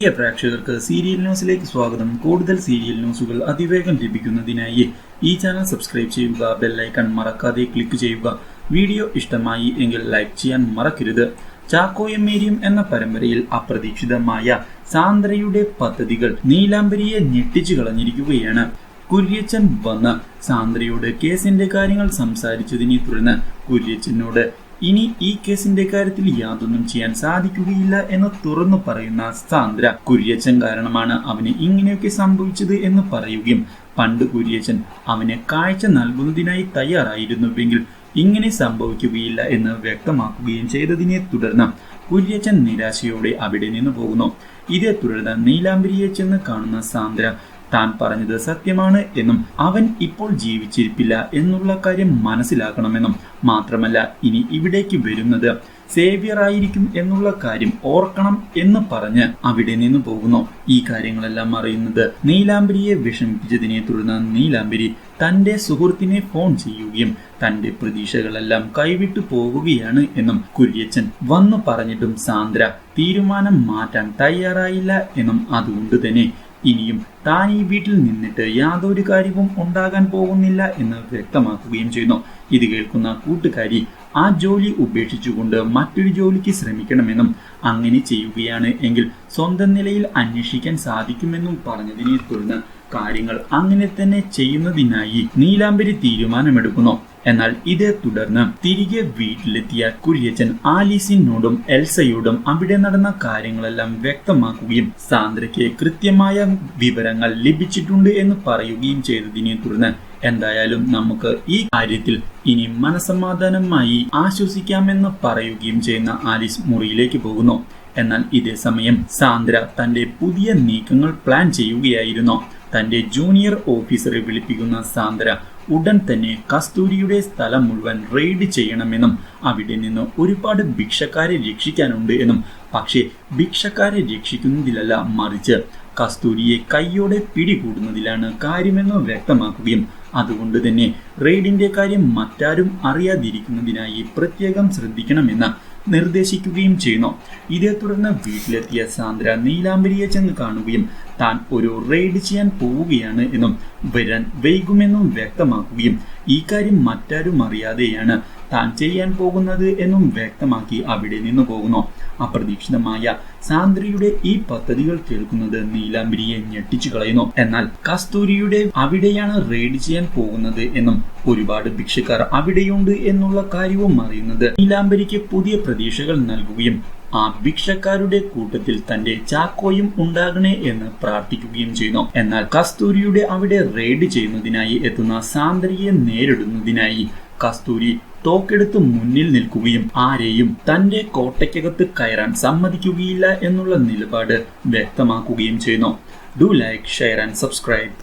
പ്രിയ പ്രേക്ഷകർക്ക് സീരിയൽ ന്യൂസിലേക്ക് സ്വാഗതം. കൂടുതൽ സീരിയൽ ന്യൂസുകൾ അതിവേഗം ലഭിക്കുന്നതിനായി ഈ ചാനൽ സബ്സ്ക്രൈബ് ചെയ്യുക, ബെല്ലൈക്കൺ മറക്കാതെ ക്ലിക്ക് ചെയ്യുക. വീഡിയോ ഇഷ്ടമായി എങ്കിൽ ലൈക്ക് ചെയ്യാൻ മറക്കരുത്. ചാക്കോയും മേരിയും എന്ന പരമ്പരയിൽ അപ്രതീക്ഷിതമായ സാന്ദ്രയുടെ പദ്ധതികൾ നീലാംബരിയെ ഞെട്ടിച്ചു കളഞ്ഞിരിക്കുകയാണ്. കുര്യച്ചൻ വന്ന് സാന്ദ്രയോട് കേസിന്റെ കാര്യങ്ങൾ സംസാരിച്ചതിനെ തുടർന്ന് കുര്യച്ചനോട് ഇനി ഈ കേസിന്റെ കാര്യത്തിൽ യാതൊന്നും ചെയ്യാൻ സാധിക്കുകയില്ല എന്ന് തുറന്നു പറയുന്ന സാന്ദ്ര, കുര്യച്ചൻ കാരണമാണ് അവന് ഇങ്ങനെയൊക്കെ സംഭവിച്ചത് എന്ന് പറയുകയും പണ്ട് കുര്യച്ചൻ അവന് കാഴ്ച നൽകുന്നതിനായി തയ്യാറായിരുന്നുവെങ്കിൽ ഇങ്ങനെ സംഭവിക്കുകയില്ല എന്ന് വ്യക്തമാക്കുകയും ചെയ്തതിനെ തുടർന്ന് കുര്യച്ചൻ നിരാശയോടെ അവിടെ നിന്ന് പോകുന്നു. ഇതേ തുടർന്ന് നീലാംബരിയെ ചെന്ന് കാണുന്ന സാന്ദ്ര താൻ പറഞ്ഞത് സത്യമാണ് എന്നും അവൻ ഇപ്പോൾ ജീവിച്ചിരിപ്പില്ല എന്നുള്ള കാര്യം മനസ്സിലാക്കണമെന്നും മാത്രമല്ല ഇനി ഇവിടേക്ക് വരുന്നത് സേവ്യർ ആയിരിക്കും എന്നുള്ള കാര്യം ഓർക്കണം എന്ന് പറഞ്ഞ് അവിടെ നിന്ന് പോകുന്നു. ഈ കാര്യങ്ങളെല്ലാം അറിയുന്നത് നീലാംബരിയെ വിഷമിപ്പിച്ചതിനെ തുടർന്ന് നീലാംബരി തന്റെ സുഹൃത്തിനെ ഫോൺ ചെയ്യുകയും തന്റെ പ്രതീക്ഷകളെല്ലാം കൈവിട്ടു പോകുകയാണ് എന്നും കുര്യച്ചൻ വന്നു പറഞ്ഞിട്ടും സാന്ദ്ര തീരുമാനം മാറ്റാൻ തയ്യാറായില്ല എന്നും അതുകൊണ്ട് തന്നെ ഇനിയും താൻ ഈ വീട്ടിൽ നിന്നിട്ട് യാതൊരു കാര്യവും ഉണ്ടാകാൻ പോകുന്നില്ല എന്ന് വ്യക്തമാക്കുകയും ചെയ്യുന്നു. ഇത് കേൾക്കുന്ന കൂട്ടുകാരി ആ ജോലി ഉപേക്ഷിച്ചുകൊണ്ട് മറ്റൊരു ജോലിക്ക് ശ്രമിക്കണമെന്നും അങ്ങനെ ചെയ്യുകയാണ് എങ്കിൽ സ്വന്തം നിലയിൽ അന്വേഷിക്കാൻ സാധിക്കുമെന്നും പറഞ്ഞതിനെ തുടർന്ന് കാര്യങ്ങൾ അങ്ങനെ തന്നെ ചെയ്യുന്നതിനായി നീലാംബരി തീരുമാനമെടുക്കുന്നു. എന്നാൽ ഇതേ തുടർന്ന് തിരികെ വീട്ടിലെത്തിയ കുര്യച്ചൻ ആലീസിനോടും എൽസയോടും അവിടെ നടന്ന കാര്യങ്ങളെല്ലാം വ്യക്തമാക്കുകയും സാന്ദ്രയ്ക്ക് കൃത്യമായ വിവരങ്ങൾ ലഭിച്ചിട്ടുണ്ട് എന്ന് പറയുകയും ചെയ്തതിനെ തുടർന്ന് എന്തായാലും നമുക്ക് ഈ കാര്യത്തിൽ ഇനി മനസമാധാനമായി ആശ്വസിക്കാമെന്ന് പറയുകയും ചെയ്യുന്ന ആലീസ് മുറിയിലേക്ക് പോകുന്നു. എന്നാൽ ഇതേ സമയം സാന്ദ്ര തന്റെ പുതിയ നീക്കങ്ങൾ പ്ലാൻ ചെയ്യുകയായിരുന്നു. തന്റെ ജൂനിയർ ഓഫീസറെ വിളിപ്പിക്കുന്ന സാന്ദ്ര ഉടൻ തന്നെ കസ്തൂരിയുടെ സ്ഥലം മുഴുവൻ റെയ്ഡ് ചെയ്യണമെന്നും അവിടെ നിന്ന് ഒരുപാട് ഭിക്ഷക്കാരെ രക്ഷിക്കാനുണ്ട് എന്നും, പക്ഷേ ഭിക്ഷക്കാരെ രക്ഷിക്കുന്നതിലല്ല മറിച്ച് കസ്തൂരിയെ കൈയോടെ പിടികൂടുന്നതിലാണ് കാര്യമെന്ന് വ്യക്തമാക്കുകയും അതുകൊണ്ട് തന്നെ റെയ്ഡിന്റെ കാര്യം മറ്റാരും അറിയാതിരിക്കുന്നതിനായി പ്രത്യേകം ശ്രദ്ധിക്കണമെന്ന് നിർദ്ദേശിക്കുകയും ചെയ്യുന്നു. ഇതേ തുടർന്ന് വീട്ടിലെത്തിയ സാന്ദ്ര നീലാംബരിയെ ചെന്ന് കാണുകയും താൻ ഒരു റെയ്ഡ് ചെയ്യാൻ പോവുകയാണ് എന്നും വരാൻ വൈകുമെന്നും വ്യക്തമാക്കുകയും ഈ കാര്യം മറ്റാരും അറിയാതെയാണ് താൻ ചെയ്യാൻ പോകുന്നത് എന്നും വ്യക്തമാക്കി അവിടെ നിന്ന് പോകുന്നു. അപ്രതീക്ഷിതമായ സാന്ദ്രയുടെ ഈ പദ്ധതികൾ കേൾക്കുന്നത് നീലാംബരിയെ ഞെട്ടിച്ചു കളയുന്നു. എന്നാൽ കസ്തൂരിയുടെ അവിടെയാണ് റെയ്ഡ് ചെയ്യാൻ പോകുന്നത് എന്നും ഒരുപാട് ഭിക്ഷക്കാർ അവിടെയുണ്ട് എന്നുള്ള കാര്യവും അറിയുന്നത് നീലാംബരിക്ക് പുതിയ പ്രതീക്ഷകൾ നൽകുകയും ആ ഭിക്ഷക്കാരുടെ കൂട്ടത്തിൽ തന്റെ ചാക്കോയും ഉണ്ടാകണേ എന്ന് പ്രാർത്ഥിക്കുകയും ചെയ്യുന്നു. എന്നാൽ കസ്തൂരിയുടെ അവിടെ റെയ്ഡ് ചെയ്യുന്നതിനായി എത്തുന്ന സാന്ദ്രയെ നേരിടുന്നതിനായി കസ്തൂരി തോക്കെടുത്ത് മുന്നിൽ നിൽക്കുകയും ആരെയും തന്റെ കോട്ടയ്ക്കകത്ത് കയറാൻ സമ്മതിക്കുകയില്ല എന്നുള്ള നിലപാട് വ്യക്തമാക്കുകയും ചെയ്യുന്നു. Do like, share and subscribe.